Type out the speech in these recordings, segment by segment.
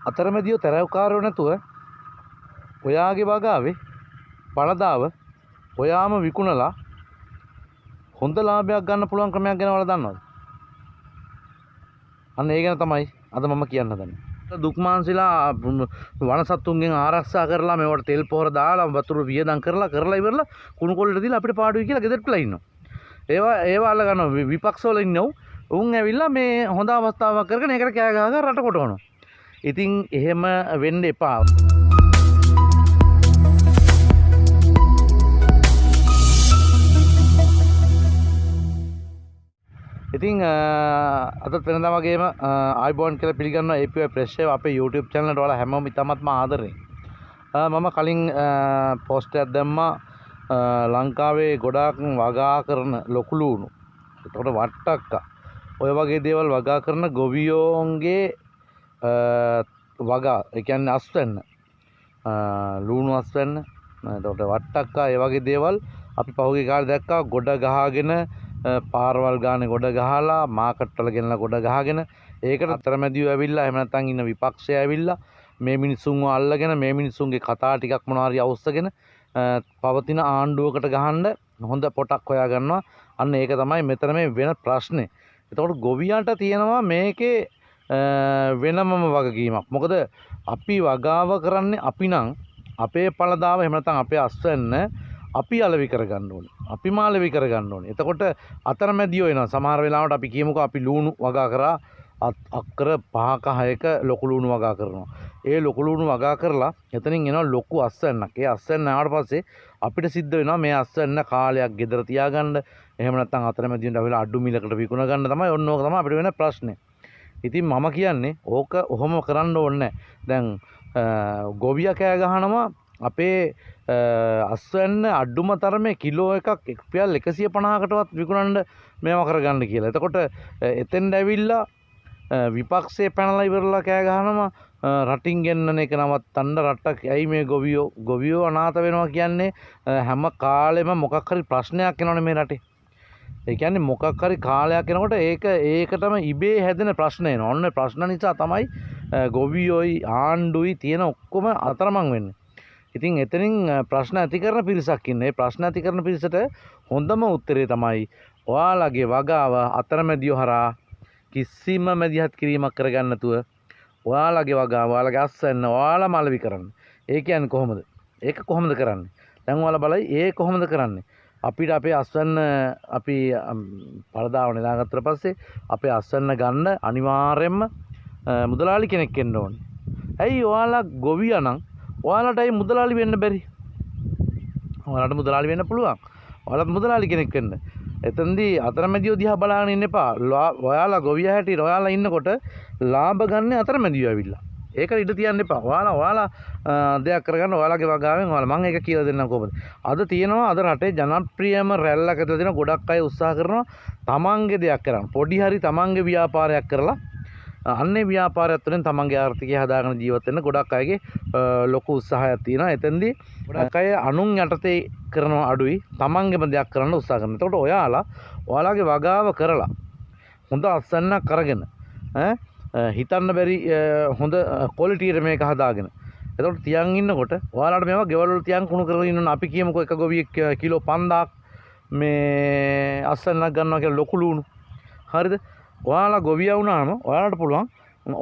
අතරමැදියෝ තරවකාරයෝ නැතුව ඔයාගේ වගාවේ පළදාව ඔයාම විකුණලා හොඳ ලාභයක් ගන්න පුළුවන් ක්‍රමයක් ගැන ඔයාලා දන්නවද? අන්න ඒ ගැන තමයි අද මම කියන්න හදන්නේ. දුක්මාන්සිලා වනසත්තුන්ගෙන් ආරක්ෂා කරලා මේවට තෙල් පොහොර දාලා වතුර වියදම් කරලා ඉවරලා කුණු කොල්ලට දීලා අපිට පාඩුයි කියලා ගෙදරටලා ඉන්නවා. ඒවා අල්ල ගන්නවා විපක්ෂවල ඉන්නව. උන් ඇවිල්ලා මේ හොඳ අවස්ථාවක් කරගෙන ඒකට කෑ ගහලා රට කොටවනවා. ඉතින් එහෙම වෙන්න එපා. ඉතින් අදත් වෙනදා වගේම ආයිබෝන් කියලා පිළිගන්නවා APY ප්‍රෙස් සේව අපේ YouTube channel එකට ඔයාලා හැමෝම ඉතාමත්ම ආදරෙයි. මම කලින් පෝස්ට් එකක් දැම්මා ලංකාවේ ගොඩාක් වගා කරන ලොකු ලුණු. ඒකට වට්ටක්කා. ඔය වගේ දේවල් වගා කරන ගොවියෝන්ගේ වගා ඒ කියන්නේ අස්වැන්න. ලුණු අස්වැන්න. ඒකට වට්ටක්කා ඒ වගේ දේවල් අපි පහුගිය කාලේ දැක්කා ගොඩ ගහගෙන පාරවල් ගානේ ගොඩ ගහලා මාකට් වල ගෙනලා ගොඩ ගහගෙන ඒකට අතරමැදියෝ ඇවිල්ලා එහෙම නැත්නම් ඉන්න විපක්ෂය ඇවිල්ලා මේ මිනිස්සුන්ව අල්ලගෙන මේ මිනිස්සුන්ගේ කතා ටිකක් මොනවා හරි අවශ්‍යගෙන පවතින ආණ්ඩුවකට ගහන්න හොඳ පොටක් හොයා ගන්නවා. අන්න ඒක තමයි මෙතන මේ වෙන ප්‍රශ්නේ. එතකොට ගොවියන්ට තියෙනවා මේකේ වෙනමම වගකීමක්. මොකද අපි වගාව කරන්නේ අපි නම් අපේ පළදාව එහෙම නැත්නම් අපේ අස්වැන්න අපි අලෙවි කරගන්න ඕනේ. අපි මාලෙවි කරගන්න ඕනේ. එතකොට අතරමැදියෝ එනවා. සමහර වෙලාවට අපි කියමුකෝ අපි ලුණු වගා කරා අක්කර 5ක 6ක ලොකු ලුණු වගා කරනවා. ඒ ලොකු ලුණු වගා කරලා එතනින් එනවා ලොකු අස්වැන්නක්. ඒ අස්වැන්න ආවට පස්සේ අපිට සිද්ධ වෙනවා මේ අස්වැන්න කාලයක් ගෙදර තියාගන්න. එහෙම නැත්නම් අතරමැදියන්ට අවිලා අඩු මිලකට විකුණ ගන්න තමයි ඕක තමයි අපිට වෙන ප්‍රශ්නේ. ඉතින් මම කියන්නේ ඕක ඔහොම කරන්න ඕනේ නැහැ. දැන් ගොවියා කෑ ගහනවා අපේ අස්වැන්න අඩුම තරමේ කිලෝ එකක් රුපියල් 150කටවත් විකුණන්න මේවා කරගන්න කියලා. එතකොට එතෙන්ද ඇවිල්ලා විපක්ෂයේ පැනලා ඉවරලා කෑ ගහනවා රටින් ගෙන්නන එක නවත්තන්න රටක් ඇයි මේ ගොවියෝ අනාථ වෙනවා කියන්නේ හැම කාලෙම මොකක් හරි ප්‍රශ්නයක් එනවනේ මේ රටේ. ඒ කියන්නේ මොකක් හරි කාලයක් එනකොට ඒකටම ඉබේ හැදෙන ප්‍රශ්න එනවා. ඔන්න ප්‍රශ්න නිසා තමයි ගොවියෝයි ආණ්ඩුයි තියෙන ඔක්කොම අතරමං වෙන්නේ. ඉතින් එතනින් ප්‍රශ්න ඇති කරන පිරිසක් ඉන්නේ. ඒ ප්‍රශ්න ඇති කරන පිරිසට හොඳම උත්තරේ තමයි ඔයාලගේ වගාව අතරමැදියෝ හරහා කිසිම මැදිහත් කිරීමක් කරගන්න නැතුව ඔයාලගේ වගාව ඔයාලගේ අස්වැන්න ඔයාලම අලෙවි කරන්න. ඒ කියන්නේ කොහොමද? ඒක කොහොමද කරන්නේ? දැන් ඔයාලා බලයි ඒ කොහොමද කරන්නේ? අපිට අපේ අස්වැන්න අපි පළදාව නෙලාගත්තට පස්සේ අපේ අස්වැන්න ගන්න අනිවාර්යයෙන්ම මුදලාලි කෙනෙක් එන්න ඕනේ. ඇයි ඔයාලා ගොවියා නම් ඔයාලටයි මුදලාලි වෙන්න බැරි? ඔයාලට මුදලාලි වෙන්න පුළුවන්. ඔයාලත් මුදලාලි කෙනෙක් වෙන්න. එතෙන්දී අතරමැදියෝ දිහා බලාගෙන ඉන්න එපා. ඔයාලා ගොවියා හැටියට ඔයාලා ඉන්නකොට ලාභ ගන්න අතරමැදියෝ ඇවිල්ලා. ඒකට ඉඩ තියන්න එපා. ඔයාලා දෙයක් කරගන්න ඔයාලගේ වගාවෙන් ඔයාලා මම ඒක කියලා දෙන්නම් කොහොමද. අද තියෙනවා අද රටේ ජනප්‍රියම රැල්ලක තියෙන ගොඩක් අය උත්සාහ කරනවා තමන්ගේ දෙයක් කරන්න. පොඩි හරි තමන්ගේ ව්‍යාපාරයක් කරලා අන්නේ ව්‍යාපාරයත් තුළින් තමන්ගේ ආර්ථිකය හදාගෙන ජීවත් වෙන්න ගොඩක් අයගේ ලොකු උත්සාහයක් තියෙනවා. එතෙන්දී ගොඩක් අය අනුන් යටතේ කරනවා අඩුයි තමන්ගේම දෙයක් කරන්න උත්සාහ කරනවා. එතකොට ඔයාලගේ වගාව කරලා හොඳ අස්වැන්නක් අරගෙන හිතන්න බැරි හොඳ ක්වොලිටියට මේක හදාගෙන එතකොට තියන් ඉන්නකොට ඔයාලට මේවා ගෙවල් වල තියන් කුණු කරගෙන ඉන්න අපි කියමුකෝ එක ගොවියෙක් කිලෝ 5000ක් මේ අස්වැන්නක් ගන්නවා කියලා ලොකු ලුණු. හරිද? ඔයාලා ගොවියා වුණාම ඔයාලට පුළුවන්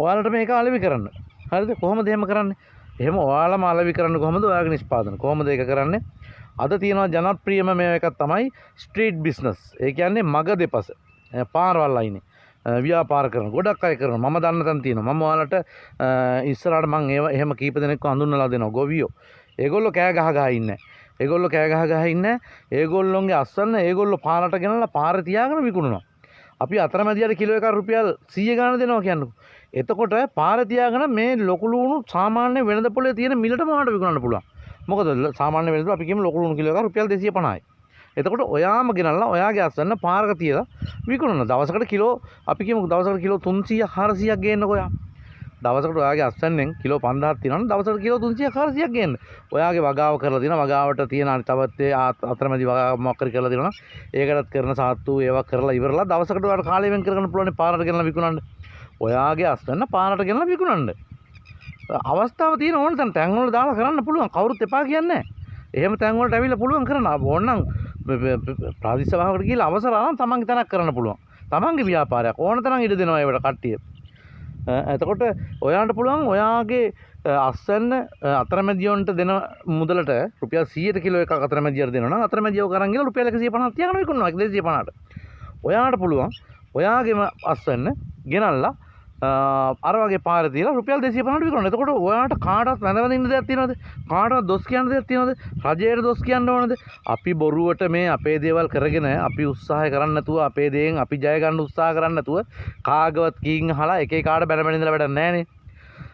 ඔයාලට මේක අලෙවි කරන්න. හරිද? කොහොමද එහෙම කරන්නේ? එහෙම ඔයාලම අලෙවි කරන්න කොහොමද? ඔයාගේ නිෂ්පාදන කොහොමද ඒක කරන්නේ? අද තියෙනවා ජනප්‍රියම මේ එකක් තමයි ස්ට්‍රීට් බිස්නස්. ඒ කියන්නේ මග දෙපස පාරවල් අයිනේ ව්‍යාපාර කරන ගොඩක් අය කරනවා. මම දන්න තැන තියෙනවා. මම ඔයාලට ඉස්සරහට මම එහෙම කීප දෙනෙක්ව හඳුන්වලා දෙනවා ගොවියෝ. ඒගොල්ලෝ කෑ ගහ ඉන්නේ. ඒගොල්ලොන්ගේ අස්වැන්න ඒගොල්ලෝ පාරට ගෙනලා පාරේ තියාගෙන විකුණනවා. අපි අතරමැදියට කිලෝ එකක් රුපියල් 100 ගාන දෙනවා කියන්නකො. එතකොට පාරේ තියාගෙන මේ ලොකු ලුණු සාමාන්‍ය වෙළඳ පොලේ තියෙන මිලටම ඔයාලට විකුණන්න පුළුවන්. මොකද සාමාන්‍ය වෙළඳ පොල අපි කියමු ලොකු ලුණු කිලෝ එකක් රුපියල් 250යි. එතකොට ඔයාම ගෙනල්ලා ඔයාගේ අස්වැන්න පාරක තියලා විකුණන. දවසකට කිලෝ අපි කියමු දවසකට කිලෝ 300 400ක් ගේන්නකො ඔයා. දවසකට ඔයාගේ අස්වැන්නෙන් කිලෝ 5000ක් තියෙනවනේ දවසකට කිලෝ 300 400ක් ගේන්න. ඔයාගේ වගාව කරලා තියෙනවා. වගාවට තියෙන තවත් අතරමැදි වගාව මොකක් හරි කරලා තියෙනවා. ඒකටත් කරන සාත්තු ඒවා කරලා ඉවරලා දවසකට ඔයාලට කාලය වෙන් කරගන්න පුළුවන් පාරට ගෙනලා විකුණන්න. ඔයාගේ අස්වැන්න පාරට ගෙනලා විකුණන්න. අවස්ථාව තියෙන ඕන තැන තැන් වල දාලා කරන්න පුළුවන්. කවුරුත් එපා කියන්නේ නැහැ. එහෙම තැන් වලට ඇවිල්ලා පුළුවන් කරන්න. ඕනනම් ප්‍රාදේශීය සභාවකට ගිහලා අවසර අරන් තමන්ගේ තැනක් කරන්න පුළුවන්. තමන්ගේ ව්‍යාපාරයක් ඕන තරම් ඉඩ දෙනවා ඒවට කට්ටිය. එතකොට ඔයාලට පුළුවන් ඔයාගේ අස්වැන්න අතරමැදියොන්ට දෙන මුදලට රුපියල් 100ට කිලෝ එකක් අතරමැදියට දෙනවා නම් අතරමැදියව කරන් ගිහලා රුපියල් 150ක් තියාගෙන විකුණනවා 250ට. ඔයාලට පුළුවන් ඔයාගේම අස්වැන්න ගෙනල්ලා අර වගේ පාර තියලා රුපියල් 250ට විකුණනවා. එතකොට ඔයාලට කාටවත් වැඳවදින්න දෙයක් තියනවද? කාටවත් දොස් කියන්න දෙයක් තියනවද? රජයට දොස් කියන්න ඕනද? අපි බොරුවට මේ අපේ දේවල් කරගෙන අපි උත්සාහය කරන්නේ නැතුව අපේ දේෙන් අපි ජය ගන්න උත්සාහ කරන්නේ නැතුව කාගවත් කීන් අහලා එක එකාට බැන බැන ඉඳලා වැඩක් නැහැනේ.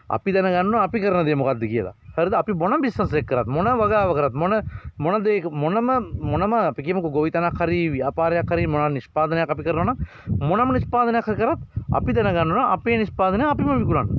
අපි දැනගන්නවා අපි කරන දේ මොකද්ද කියලා. හරිද? අපි මොන බිස්නස් එක කරත් මොන වගාව කරත් මොන දේ මොනම අපි කියමුකෝ ගොවිතැනක් හරි ව්‍යාපාරයක් හරි මොන නිෂ්පාදනයක් අපි කරනවා නම් මොනම නිෂ්පාදනයක් කරත් අපි දැනගන්නවා අපේ නිෂ්පාදනය අපිම විකුණන්න.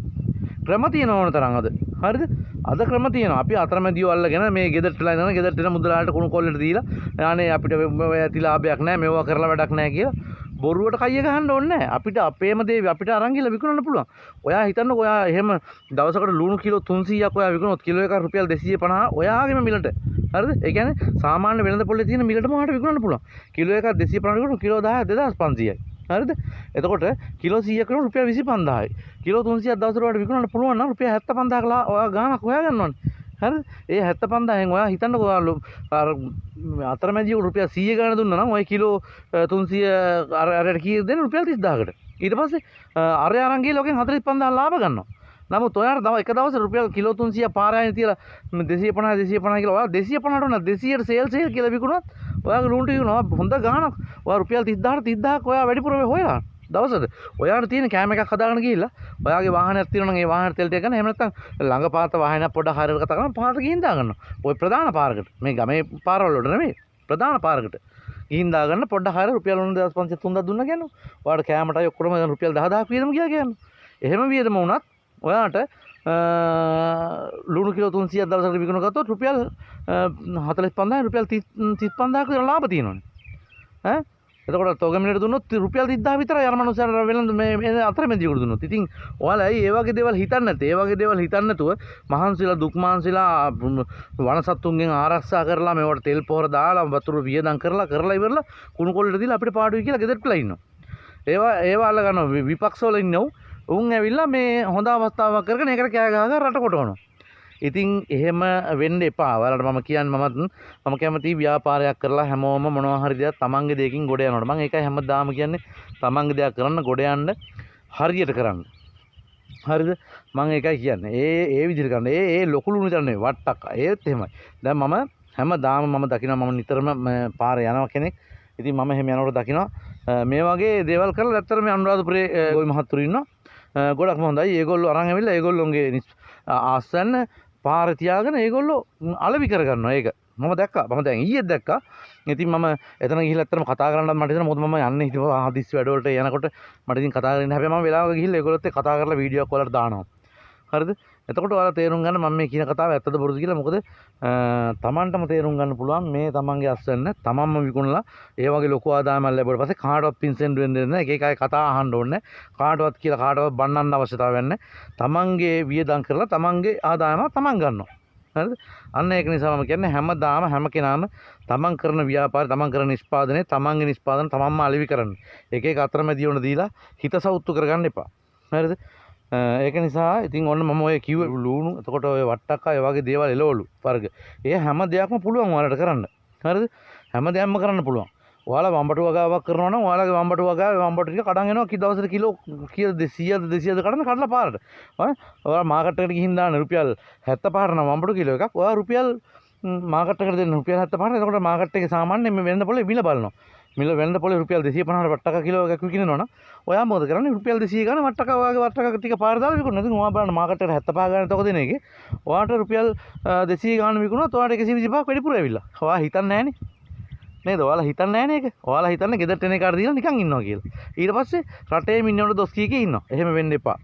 ක්‍රම තියෙන ඕන තරම් අද. හරිද? අද ක්‍රම තියෙනවා. අපි අතරමැදියෝ අල්ලගෙන මේ ගෙදරටලා ඉඳන් ගෙදරට එන මුදලාලට කුණු කොල්ලට දීලා අනේ අපිට ඇති ලාභයක් නැහැ මේවා කරලා වැඩක් නැහැ කියලා බොරුවට කයිය ගහන්න ඕනේ නැහැ. අපිට අපේම දේ අපිට අරන් ගිහලා විකුණන්න පුළුවන්. ඔයා හිතන්නකෝ ඔයා එහෙම දවසකට ලුණු කිලෝ 300ක් ඔයා විකුණොත් කිලෝ එකක් රුපියල් 250 ඔයාගේම මිලට. හරිද? ඒ කියන්නේ සාමාන්‍ය වෙළඳ පොලේ තියෙන මිලටම ඔයාට විකුණන්න පුළුවන්. කිලෝ එකක් 250 විකුණුවොත් කිලෝ 10ක් 2500යි. හරිද? එතකොට කිලෝ 100ක් කරන රුපියල් 25000යි. කිලෝ 300ක් දවසට ඔයාට විකුණන්න පුළුවන් නම් රුපියල් 75000ක් ඔයා ගාණක් හොයා ගන්න ඕනේ. හරිද? ඒ 75000න් ඔයා හිතන්නකෝ ඔයා අතරමැදියෙකුට රුපියල් 100 ගාණ දුන්නා නම් ඔය කිලෝ 300 අරයට කීයද දෙන්නේ රුපියල් 30000කට. ඊට පස්සේ අරය අරන් ගිහලා ඔකෙන් 45000 ලාභ ගන්නවා. නමුත් ඔයාට තව එක දවසට රුපියල් කිලෝ 300 පාරායන තියලා 250 කියලා ඔයා 250ට උනා 200ට සේල් කියලා විකුණුවත් ඔයාගේ ලුණුට විකුණනවා හොඳ ගාණක්. ඔයා රුපියල් 30000ට ඔයා වැඩිපුර හොයලා දවසට ඔයාට තියෙන කෑම එකක් හදාගෙන ගිහිල්ලා ඔයාගේ වාහනයක් තියෙනවා නම් ඒ වාහනේ තෙල් ටික ගන්න. එහෙම නැත්නම් ළඟ පාත වාහනයක් පොඩ්ඩක් හරියට කතා කරලා පාරට ගිහින් දාගන්නවා. ඔය ප්‍රධාන පාරකට. මේ ගමේ පාරවල වලට නෙමෙයි. ප්‍රධාන පාරකට. ගිහින් දාගන්න පොඩ්ඩක් හරියට රුපියල් 2500 3000 දුන්නා කියනවා. ඔයාට කෑමටයි ඔක්කොම රුපියල් 10000ක් වියදම ගියා කියනවා. එහෙම වියදම වුණත් ඔයාට ලුණු කිලෝ 300ක් දවසකට විකුණු ගත්තොත් රුපියල් 45000 රුපියල් 35000ක් විතර ලාභ තියෙනවනේ. ඈ එතකොට තෝගමිනේට දුන්නොත් රුපියල් 30000 විතරයි අර මනුස්සයාට වෙලඳ මේ අතරමැදියෙකුට දුන්නොත්. ඉතින් ඔයාලා ඇයි ඒ වගේ දේවල් හිතන්නේ නැත්තේ? ඒ වගේ දේවල් හිතන්නේ නැතුව මහන්සිලා දුක් මහන්සිලා වනසත්තුන්ගෙන් ආරක්ෂා කරලා මේවට තෙල් පොහොර දාලා වතුර වියදම් කරලා ඉවරලා කුණු කොල්ලට දීලා අපිට පාඩුයි කියලා ගෙදරටලා ඉන්නවා. ඒවා අල්ල ගන්නවා විපක්ෂවල ඉන්නව. උන් ඇවිල්ලා මේ හොඳ අවස්ථාවක් කරගෙන ඒකට කෑ ගහලා රට කොටවනවා. ඉතින් එහෙම වෙන්න එපා. ඔයාලට මම කියන්නේ මම කැමති ව්‍යාපාරයක් කරලා හැමෝම මොනවා හරි දෙයක් තමන්ගේ දෙයකින් ගොඩ යනවට. මම ඒකයි හැමදාම කියන්නේ තමන්ගේ දෙයක් කරන්න ගොඩ යන්න හරියට කරන්න. හරිද? මම ඒකයි කියන්නේ. ඒ විදිහට කරන්න. ඒ ලොකු ලුණු විතර නෙවෙයි වට්ටක්. ඒත් එහෙමයි. දැන් මම හැමදාම මම දකිනවා මම නිතරම පාරේ යනවා කෙනෙක්. ඉතින් මම එහෙම යනකොට දකිනවා මේ වගේ දේවල් කරලා ඇත්තටම මේ අනුරාධපුරේ ගොවි මහත්තුරු ඉන්නවා. ගොඩක්ම හොඳයි. ඒගොල්ලෝ අරන් ඇවිල්ලා ඒගොල්ලොන්ගේ ආසන්න පාර තියාගෙන ඒගොල්ලෝ අලෙවි කරගන්නවා ඒක. මම දැක්කා. මම දැන් ඊයේ දැක්කා. ඉතින් මම එතන ගිහිල්ලා ඇත්තටම කතා කරන්නත් මට හිතෙනවා මොකද මම යන්නේ හිතුවා හදිස්සි වැඩවලට යනකොට මට ඉතින් කතා කරන්න හැබැයි මම වෙලාවක ගිහිල්ලා ඒගොල්ලොත් එක්ක කතා කරලා වීඩියෝ එකක් වලට දානවා. හරිද? එතකොට ඔයාලා තේරුම් ගන්න මම මේ කියන කතාව ඇත්තද බොරුද කියලා. මොකද තමන්ටම තේරුම් ගන්න පුළුවන් මේ තමන්ගේ අස්වැන්න තමන්ම විකුණලා ඒ වගේ ලොකු ආදායමක් ලැබුවට පස්සේ කාටවත් පින්සෙන් වෙන්නේ නැහැ. එක එකයි කතා අහන්න ඕනේ. කාටවත් කියලා කාටවත් බන්නන්න අවශ්‍යතාවයක් නැහැ. තමන්ගේ වියදම් කරලා තමන්ගේ ආදායම තමන් ගන්නවා. හරිද? අන්න ඒක නිසා මම කියන්නේ හැමදාම හැම කෙනාම තමන් කරන ව්‍යාපාරය තමන් කරන නිෂ්පාදනය තමන්ගේ නිෂ්පාදන තමන්ම අලෙවි කරන්න. එක එක අතරමැදි වුණ දීලා හිත සවුත්තු කරගන්න එපා. හරිද? ඒක නිසා ඉතින් ඔන්න මම ඔය කිව්ව ලුණු එතකොට ඔය වට්ටක්කා ඒ වගේ දේවල් එළවලු වර්ග. ඒ හැම දෙයක්ම පුළුවන් ඔයාලට කරන්න. හරිද? හැම දෙයක්ම කරන්න පුළුවන්. ඔයාලා වම්බටු වගාවක් කරනවා නම් ඔයාලගේ වම්බටු වගාවේ වම්බටු ටික කඩන් එනවා කි දවසට කිලෝ කීයද 200ද 200ද කඩලා පාරට. ඔයාලා මාකට් එකට ගිහින් දාන්න රුපියල් 75ට නම් වම්බටු කිලෝ එකක්. ඔයා රුපියල් මාකට් එකට දෙන්න රුපියල් 75ට. එතකොට මාකට් එකේ සාමාන්‍යයෙන් මේ වෙළඳ පොලේ මිල බලනවා. මිල වෙළඳ පොලේ රුපියල් 250ට වට්ටක්ක කිලෝ එකක් විකිනනවා නම් ඔයා මොකද කරන්නේ? රුපියල් 200 ගන්න වට්ටක්ක ඔයාගේ වට්ටක්ක ටික පාර දාලා විකුණනවා. ඉතින් ඔයා බලන්න මාකට් එකට 75 ගන්න තොක දෙන එකේ ඔයාට රුපියල් 200 ගන්න විකුණුවොත් ඔයාට 125ක් වැඩිපුර ඇවිල්ලා. ඔයා හිතන්නේ නැහනේ. නේද? ඔයාලා හිතන්නේ නැහැ නේද? ඔයාලා හිතන්නේ ගෙදරට එන එකට දීලා නිකන් ඉන්නවා කියලා. ඊට පස්සේ රටේ මිනිස්සුන්ට දොස් කීකේ ඉන්නවා. එහෙම වෙන්න එපා.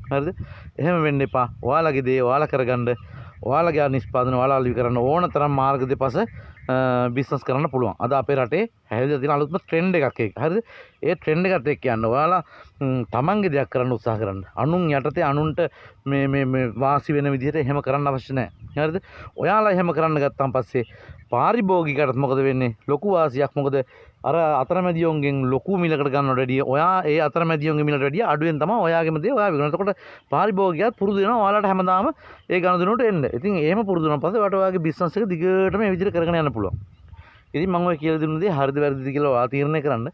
හරිද? එහෙම වෙන්න එපා. ඔයාලගේ දේ ඔයාලා කරගන්න. ඔයාලගේ නිෂ්පාදන ඔයාලා අලෙවි කරන්න ඕන තරම් මාර්ග දෙපස බිස්නස් කරන්න පුළුවන්. අද අපේ රටේ හැදිලා තියෙන අලුත්ම ට්‍රෙන්ඩ් එකක් ඒක. හරිද? ඒ ට්‍රෙන්ඩ් එකට එක්ක යන්න ඔයාලා තමන්ගේ දෙයක් කරන්න උත්සාහ කරන්න. අනුන් යටතේ අනුන්ට මේ වාසි වෙන විදිහට එහෙම කරන්න අවශ්‍ය නැහැ. හරිද? ඔයාලා එහෙම කරන්න ගත්තාන් පස්සේ පාරිභෝගිකයටත් මොකද වෙන්නේ? ලොකු වාසියක්. මොකද අර අතරමැදියෝන්ගෙන් ලොකු මිලකට ගන්නවට වැඩිය ඔයා ඒ අතරමැදියෝන්ගේ මිලට වැඩිය අඩුවෙන් තමයි ඔයාගේම දේ ඔයා විකුණන. එතකොට පාරිභෝගිකයත් පුරුදු වෙනවා ඔයාලට හැමදාම ඒ ගනුදෙනුවට එන්න. ඉතින් එහෙම පුරුදු වුණාන් පස්සේ ඔයාට ඔයාගේ බිස්නස් එක දිගටම මේ විදිහට කරගෙන යන්න පුළුවන්. ඉතින් මම ඔය කියලා දුන්න දේ හරිද වැරදිද කියලා ඔයා තීරණය කරන්න.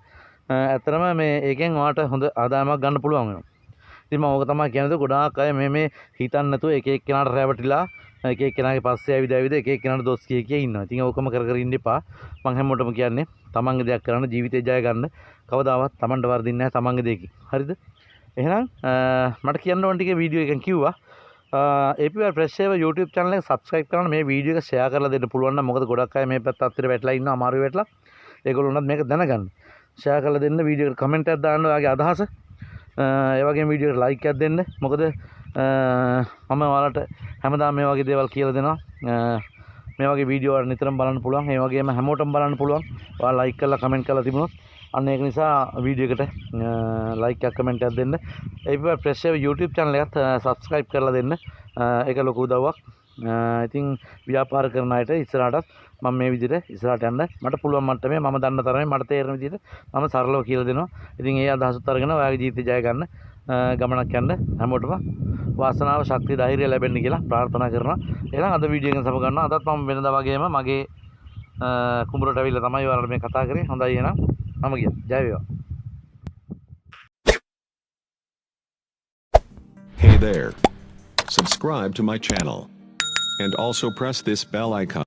ඇත්තටම මේ ඒකෙන් ඔයාට හොඳ ආදායමක් ගන්න පුළුවන් වෙනවා. ඉතින් මම ඕක තමයි කියන්නේ. ගොඩාක් අය මේ හිතන්නේ නැතුව එක එක්කෙනාට රැවටිලා එක එක්කෙනාගේ පස්සේ ඇවිද එක එක්කෙනාට දොස් කිය ඉන්නවා. ඉතින් ඕකම කර ඉන්න එපා. මම හැමෝටම කියන්නේ තමන්ගේ දෙයක් කරන්න, ජීවිතේ ජය ගන්න. කවදාවත් තමන්ට වර්ධින්නේ නැහැ තමන්ගේ දෙයකින්. හරිද? එහෙනම් මට කියන්න ඕන ටික වීඩියෝ එකෙන් කිව්වා. APR Fresh Saver YouTube channel එක subscribe කරන්න, මේ වීඩියෝ එක share කරලා දෙන්න පුළුවන් නම්. මොකද ගොඩක් අය මේ පැත්ත අතට වැටලා ඉන්නවා, අමාරු වැටලා. ඒගොල්ලොන්වත් මේක දැනගන්න. share කරලා දෙන්න, වීඩියෝ එකට comment එකක් දාන්න ඔයාගේ අදහස. ඒ වගේම වීඩියෝ එකට like එකක් දෙන්න. මොකද මම ඔයාලට හැමදාම මේ වගේ දේවල් කියලා දෙනවා. මේ වගේ වීඩියෝ වල නිතරම බලන්න පුළුවන්. ඒ වගේම හැමෝටම බලන්න පුළුවන්. ඔයාලා like කරලා comment කරලා තිබුණොත් අන්න ඒක නිසා වීඩියෝ එකට like එකක් comment එකක් දෙන්න. APR Fresh Saver YouTube channel එකත් subscribe කරලා දෙන්න. ඒක ලොකු උදව්වක්. ඉතින් ව්‍යාපාර කරන අයට ඉස්සරහටත් මම මේ විදිහට ඉස්සරහට යන්න මට පුළුවන් මට්ටමේ මම දන්න තරමේ මට තේරෙන විදිහට මම සරලව කියලා දෙනවා. ඉතින් ඒ අදහසත් අරගෙන ඔයාගේ ජීවිතය ජය ගන්න ගමනක් යන්න හැමෝටම වාසනාව ශක්තිය ධෛර්යය ලැබෙන්න කියලා ප්‍රාර්ථනා කරනවා. එහෙනම් අද වීඩියෝ එකෙන් සම ගන්නවා. අදත් මම වෙනදා වගේම මගේ කුඹරට අවිල්ල තමයි ඔයාලට මේ කතා කරේ. හොඳයි එහෙනම් මම ගියා. ජය වේවා. Hey there. Subscribe to my channel. And also press this bell icon.